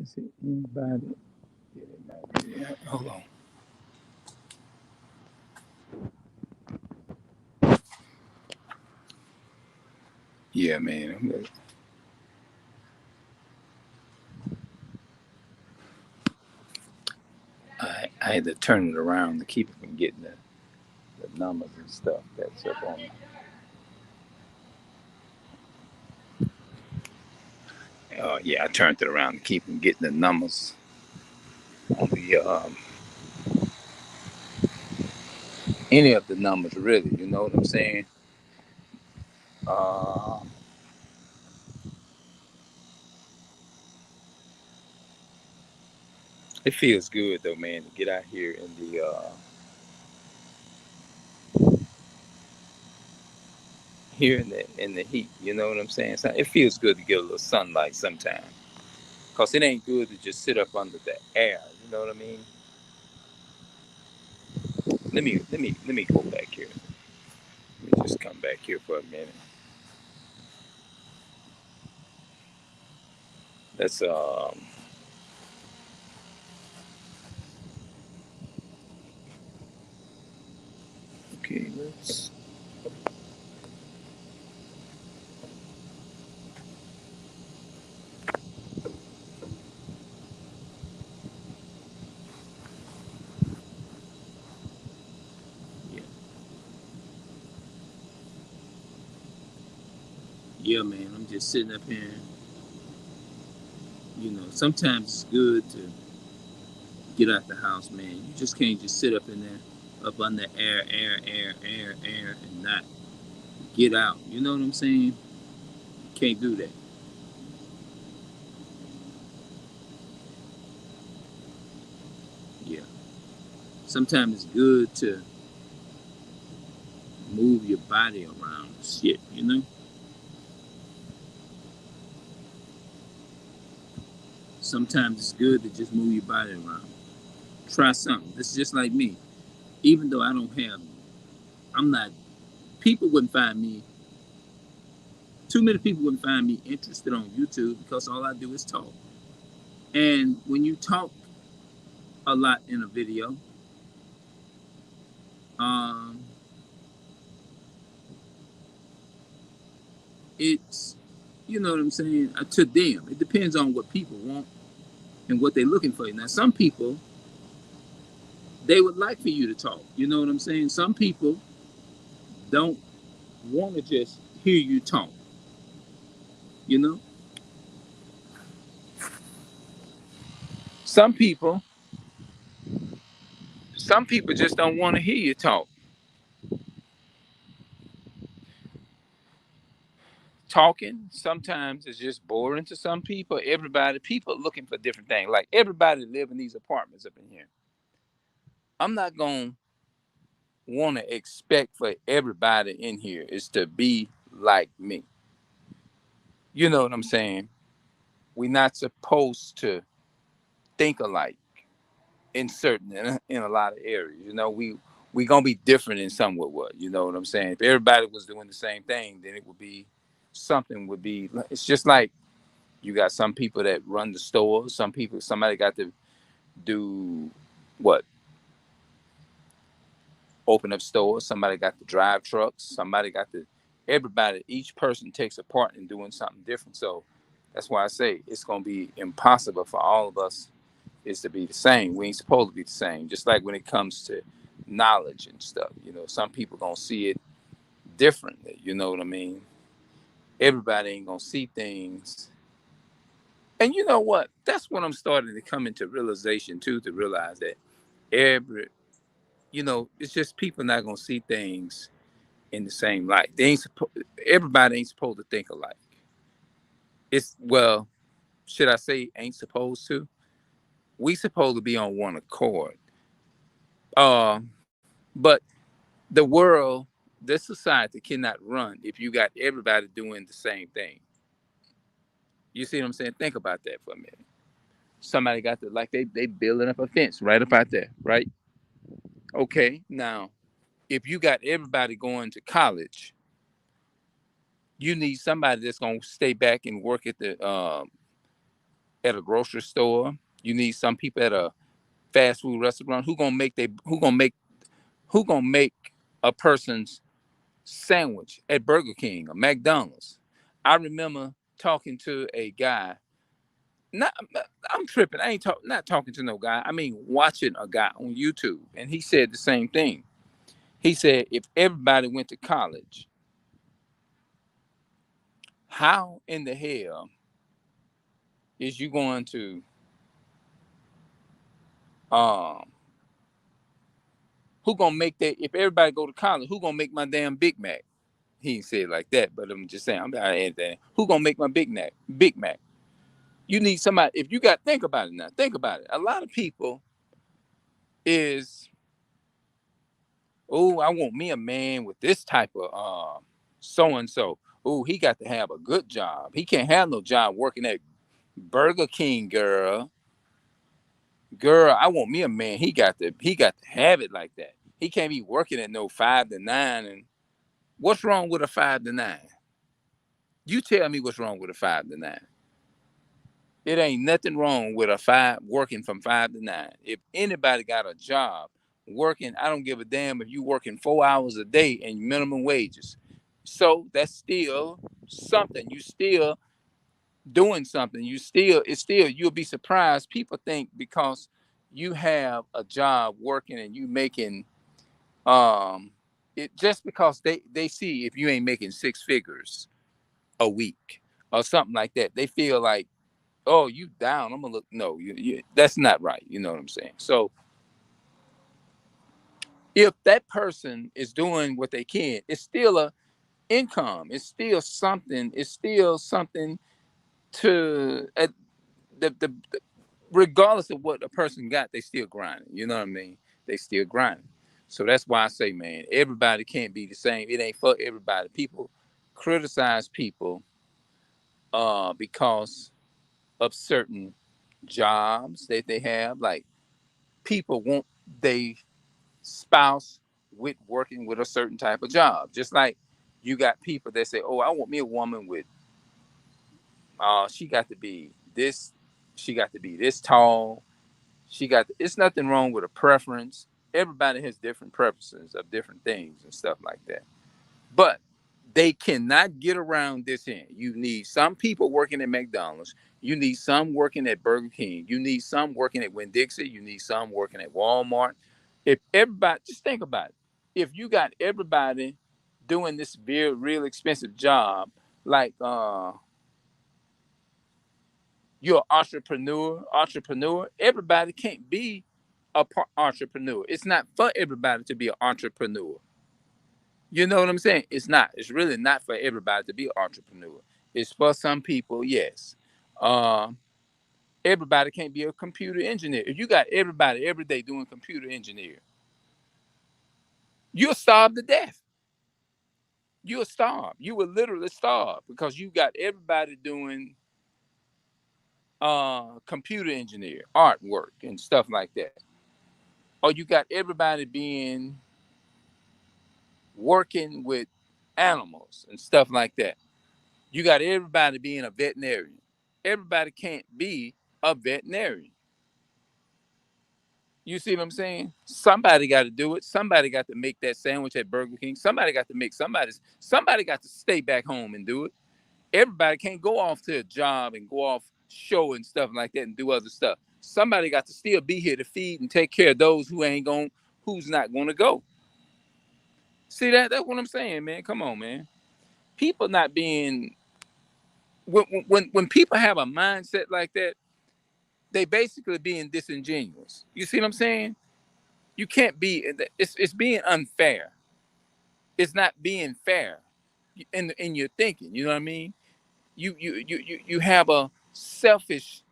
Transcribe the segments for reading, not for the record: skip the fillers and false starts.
see anybody. Hold on. Yeah, man. I had to turn it around to keep it from getting the numbers and stuff that's up on. Yeah, I turned it around to keep from getting the numbers on the any of the numbers really. You know what I'm saying? Uh, it feels good though, man, to get out here in the here in the heat. You know what I'm saying? So it feels good to get a little sunlight sometimes. Cause it ain't good to just sit up under the air. You know what I mean? Let me go back here. Let me just come back here for a minute. Let's okay, let's yeah. Yeah, man. I'm just sitting up here. You know, sometimes it's good to get out the house, man. You just can't just sit up in there, up under air, and not get out. You know what I'm saying? You can't do that. Yeah. Sometimes it's good to move your body around. Shit, you know? Sometimes it's good to just move your body around. Try something. It's just like me. Even though I'm not, people wouldn't find me, too many people wouldn't find me interested on YouTube because all I do is talk. And when you talk a lot in a video, um, it's, you know what I'm saying, to them. It depends on what people want and what they're looking for. Now, some people, they would like for you to talk. You know what I'm saying? Some people don't want to just hear you talk, you know? Some people, some people just don't want to hear you talk. Talking sometimes is just boring to some people. People looking for different things. Like everybody live in these apartments up in here. I'm not gonna want to expect for everybody in here is to be like me. You know what I'm saying? We're not supposed to think alike in a lot of areas. You know, we gonna be different in somewhat. What you know what I'm saying? If everybody was doing the same thing, then it would be something would be. It's just like you got some people that run the stores. Somebody got to do what? Open up stores. Somebody got to drive trucks. Somebody got to. Everybody, each person takes a part in doing something different. So that's why I say it's gonna be impossible for all of us is to be the same. We ain't supposed to be the same. Just like when it comes to knowledge and stuff, you know, some people gonna see it differently. You know what I mean? Everybody ain't gonna see things. And you know what? That's what I'm starting to come into realization too. To realize that every, it's just people not gonna see things in the same light. They ain't supposed. Everybody ain't supposed to think alike. Well, should I say ain't supposed to? We supposed to be on one accord. Uh, but the world, this society cannot run if you got everybody doing the same thing. You see what I'm saying? Think about that for a minute. Somebody got the like they building up a fence right up out there, right? Okay, now if you got everybody going to college, you need somebody that's gonna stay back and work at the at a grocery store. You need some people at a fast food restaurant. Who gonna make a person's sandwich at Burger King or McDonald's? I remember talking to a guy. Not I'm tripping. I ain't not talking to no guy. I mean watching a guy on YouTube, and he said the same thing. He said if everybody went to college, how in the hell is you going to um who gonna make that if everybody go to college, who gonna make my damn Big Mac? He ain't say it like that, but I'm just saying I'm not anything. Who gonna make my Big Mac? Big Mac. You need somebody. If you got think about it now. Think about it. A lot of people is, oh, I want me a man with this type of so and so. Oh, he got to have a good job. He can't have no job working at Burger King, girl. Girl, I want me a man. He got to have it like that. He can't be working at no 5 to 9. And what's wrong with a 5 to 9? You tell me what's wrong with a 5 to 9. It ain't nothing wrong with a five working from 5 to 9. If anybody got a job working, I don't give a damn if you working 4 hours a day and minimum wages. So that's still something. You still doing something. You'll be surprised. People think because you have a job working and you making it just because they see if you ain't making 6 figures a week or something like that, they feel like, oh, you down. I'm gonna look. No, that's not right. You know what I'm saying? So if that person is doing what they can, it's still a income. It's still something. It's still something to the regardless of what a person got, they still grinding. You know what I mean? They still grinding. So that's why I say, man, everybody can't be the same. It ain't for everybody. People criticize people because of certain jobs that they have. Like people want they spouse with working with a certain type of job. Just like you got people that say, "Oh, I want me a woman with she got to be this, she got to be this tall, it's nothing wrong with a preference. Everybody has different preferences of different things and stuff like that. But they cannot get around this end. You need some people working at McDonald's. You need some working at Burger King. You need some working at Winn-Dixie. You need some working at Walmart. If everybody, just think about it. If you got everybody doing this very real expensive job, like you're an entrepreneur, everybody can't be a entrepreneur. It's not for everybody to be an entrepreneur. You know what I'm saying? It's not. It's really not for everybody to be an entrepreneur. It's for some people, yes. Um, Everybody can't be a computer engineer. If you got everybody every day doing computer engineer, you'll starve to death. You'll starve. You will literally starve because you got everybody doing computer engineer, artwork and stuff like that. Or you got everybody being working with animals and stuff like that. You got everybody being a veterinarian. Everybody can't be a veterinarian. You see what I'm saying? Somebody got to do it. Somebody got to make that sandwich at Burger King. Somebody got to make somebody got to stay back home and do it. Everybody can't go off to a job and go off show and stuff like that and do other stuff. Somebody got to still be here to feed and take care of those who's not going to go. See that's what I'm saying, man. Come on, man. People not being when people have a mindset like that, they basically being disingenuous. You see what I'm saying? You can't be. It's being unfair. It's not being fair in your thinking. You know what I mean? You have a selfish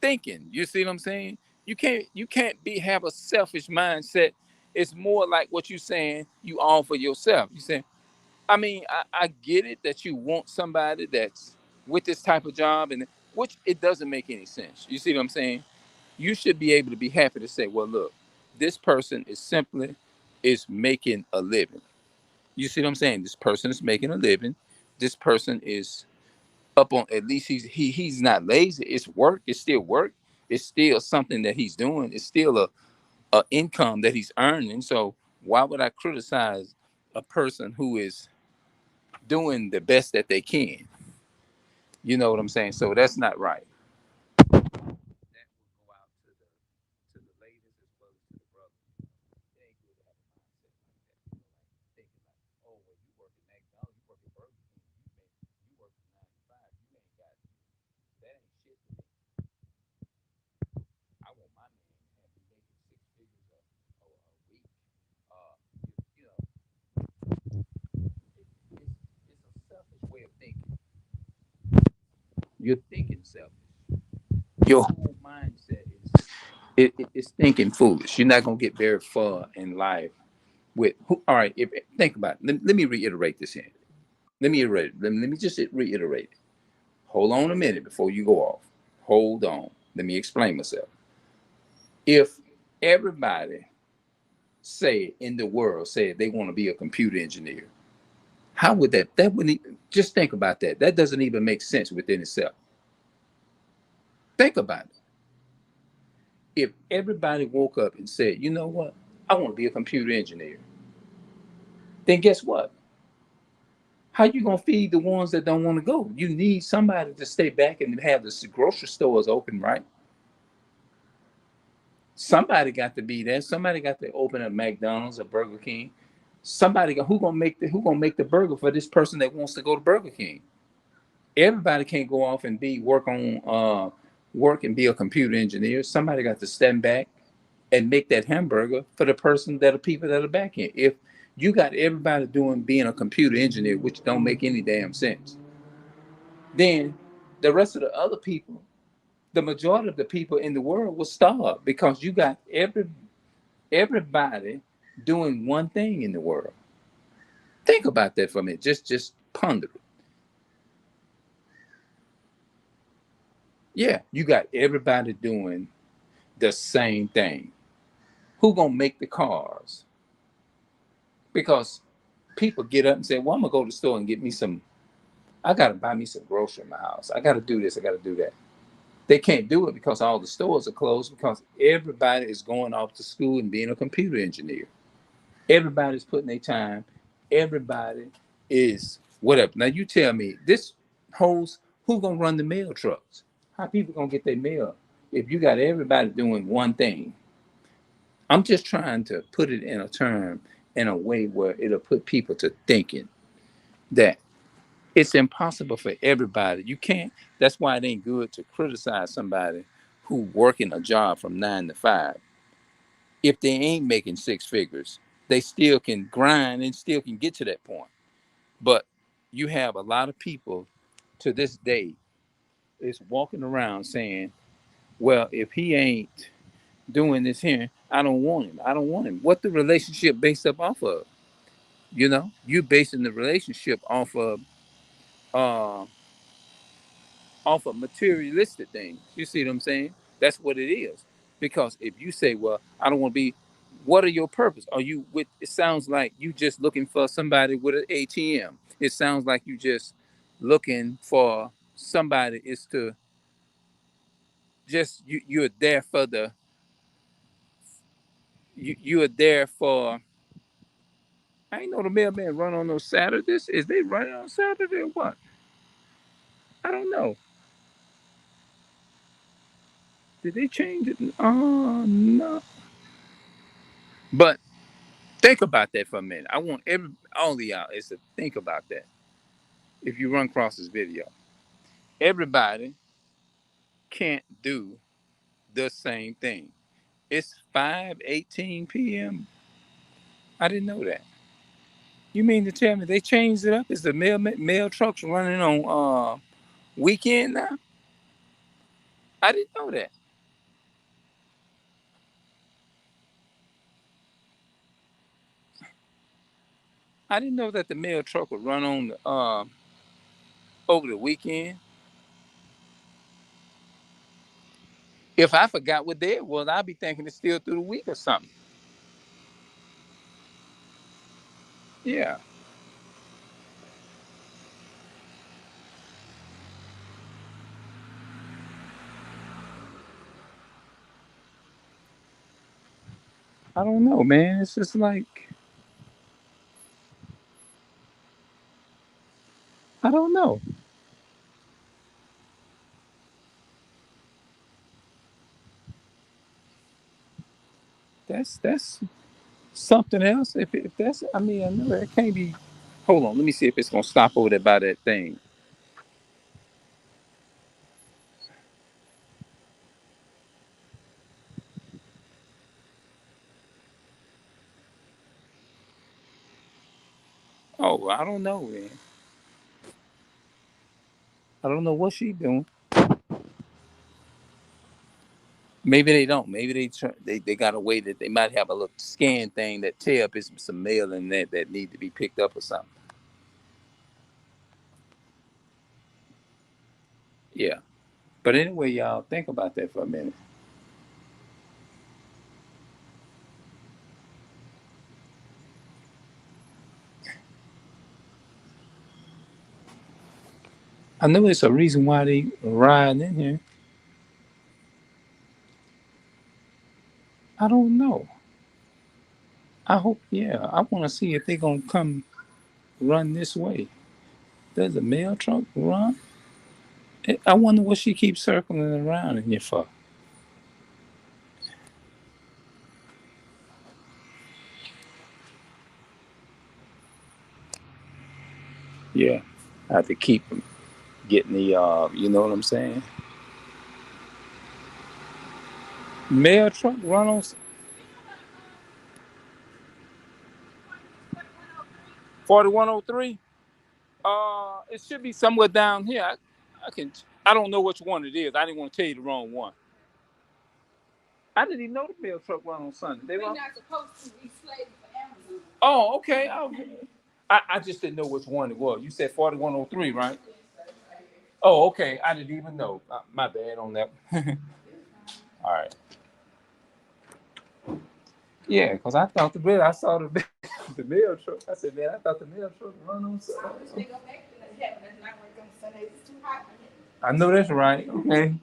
thinking. You see what I'm saying? You can't have a selfish mindset. It's more like what you're saying. You all for yourself. You saying, I mean, I get it that you want somebody that's with this type of job, and which it doesn't make any sense. You see what I'm saying? You should be able to be happy to say, well, look, this person is making a living. You see what I'm saying? This person is making a living. This person is up on, at least he's not lazy. It's work. It's still work. It's still something that he's doing. It's still a income that he's earning. So why would I criticize a person who is doing the best that they can? You know what I'm saying? So that's not right. That will go out to the ladies as well as to the brothers. It ain't good to have a mindset like that. You know, like thinking like, oh, well, you work at McDonald's, you work at Burger King, you work at 9 to 5, you ain't got that ain't shit to me. I want my man to have me making 6 figures a week. You know, it's a selfish way of thinking. You're thinking selfish. Your whole mindset is it's thinking foolish. You're not gonna get very far in life with who. All right, if think about it. Let me reiterate this here. Let me reiterate. Let me just reiterate it. Hold on a minute before you go off. Hold on. Let me explain myself. If everybody say in the world said they want to be a computer engineer, how would that wouldn't even, just think about that. That doesn't even make sense within itself. Think about it. If everybody woke up and said, you know what, I want to be a computer engineer, then guess what? How you gonna feed the ones that don't want to go? You need somebody to stay back and have the grocery stores open, right? Somebody got to be there. Somebody got to open a McDonald's or Burger King. Somebody who gonna make the burger for this person that wants to go to Burger King? Everybody can't go off and be work and be a computer engineer. Somebody got to stand back and make that hamburger for the person that are people that are back in. If you got everybody doing being a computer engineer, which don't make any damn sense, then the rest of the other people, the majority of the people in the world will starve because you got everybody doing one thing in the world. Think about that for a minute. Just ponder it. Yeah, you got everybody doing the same thing. Who gonna make the cars? Because people get up and say, "Well, I'm gonna go to the store and get me some. I gotta buy me some grocery in my house. I gotta do this. I gotta do that." They can't do it because all the stores are closed because everybody is going off to school and being a computer engineer. Everybody's putting their time. Everybody is whatever. Now you tell me this holds who gonna run the mail trucks? How people gonna get their mail if you got everybody doing one thing? I'm just trying to put it in a term in a way where it'll put people to thinking that it's impossible for everybody. You can't. That's why it ain't good to criticize somebody who working a job from 9 to 5. If they ain't making 6 figures, they still can grind and still can get to that point. But you have a lot of people to this day is walking around saying, "Well, if he ain't doing this here, I don't want him. I don't want him." What the relationship based up off of? You basing the relationship uh off of materialistic things. You see what I'm saying? That's what it is. Because if you say, "Well, I don't want to be," what are your purpose? Are you with? It sounds like you just looking for somebody with an ATM. It sounds like you just looking for somebody is to just you're there for the you are there for. I ain't know the mailman run on those Saturdays. Is they running on Saturday or what? I don't know. Did they change it? Oh no. But think about that for a minute. I want all of y'all is to think about that. If you run across this video, everybody can't do the same thing. It's 5:18 p.m. I didn't know that. You mean to tell me they changed it up? Is the mail trucks running on weekend now? I didn't know that. I didn't know that the mail truck would run on over the weekend. If I forgot what day it was, I'd be thinking it's still through the week or something. Yeah. I don't know, man. It's just like I don't know. That's something else. If that's, I mean, I know it can't be. Hold on, let me see if it's gonna stop over there by that thing. Oh, I don't know, man. I don't know what she doing. Maybe they don't. Maybe they got a way that they might have a little scan thing that tell if it's some mail in that that need to be picked up or something. Yeah. But anyway, y'all think about that for a minute. I know it's a reason why they riding in here. I don't know. I hope. Yeah, I want to see if they gonna come run this way. Does the mail truck run? I wonder what she keeps circling around in here for. Yeah, I have to keep getting the. You know what I'm saying? Mail truck run on 4103. It should be somewhere down here. I can. I don't know which one it is. I didn't want to tell you the wrong one. I didn't even know the mail truck run on Sunday. We're not supposed to be slated for Amazon. Oh, okay. I just didn't know which one it was. You said 4103, right? Oh, okay. I didn't even know. My bad on that. All right. Yeah, because I thought the bill, I saw the the mail truck. I said, man, I thought the mail truck run on Sunday. I know that's right. Okay.